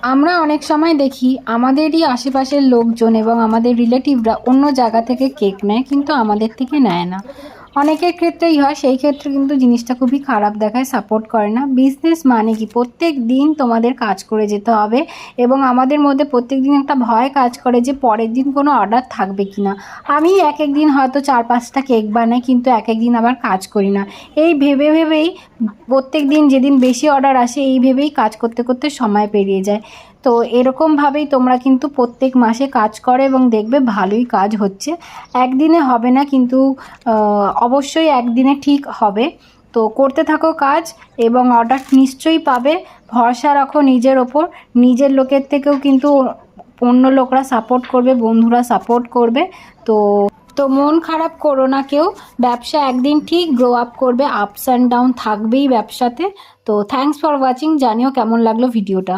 আমরা অনেক সময় দেখি আমাদেরই আশেপাশের লোকজন এবং আমাদের রিলেটিভরা অন্য জায়গা থেকে কেক নেয়, কিন্তু আমাদের থেকে নেয় না। অনেকের ক্ষেত্রেই হয়, সেই ক্ষেত্রে কিন্তু জিনিসটা খুবই খারাপ দেখায়, সাপোর্ট করে না। বিজনেস মানে কি প্রত্যেক দিন তোমাদের কাজ করে যেতে হবে, এবং আমাদের মধ্যে প্রত্যেক দিন একটা ভয় কাজ করে যে পরের দিন কোনো অর্ডার থাকবে কি না। আমি এক এক দিন হয়তো 4-5টা কেক বানাই, কিন্তু এক এক দিন আবার কাজ করি না। এই ভেবে ভেবেই প্রত্যেক দিন যেদিন বেশি অর্ডার আসে এই ভেবেই কাজ করতে করতে সময় পেরিয়ে যায়। তো এরকমভাবেই তোমরা কিন্তু প্রত্যেক মাসে কাজ করো এবং দেখবে ভালোই কাজ হচ্ছে। একদিনে হবে না, কিন্তু অবশ্যই একদিনে ঠিক হবে। তো করতে থাকো কাজ এবং অর্ডার নিশ্চয়ই পাবে। ভরসা রাখো নিজের ওপর। নিজের লোকের থেকেও কিন্তু অন্য লোকরা সাপোর্ট করবে, বন্ধুরা সাপোর্ট করবে। তো তো মন খারাপ করো না কেউ। ব্যবসা একদিন ঠিক গ্রো আপ করবে, আপস অ্যান্ড ডাউন থাকবেই ব্যবসাতে। তো থ্যাঙ্কস ফর ওয়াচিং। জানিও কেমন লাগলো ভিডিওটা।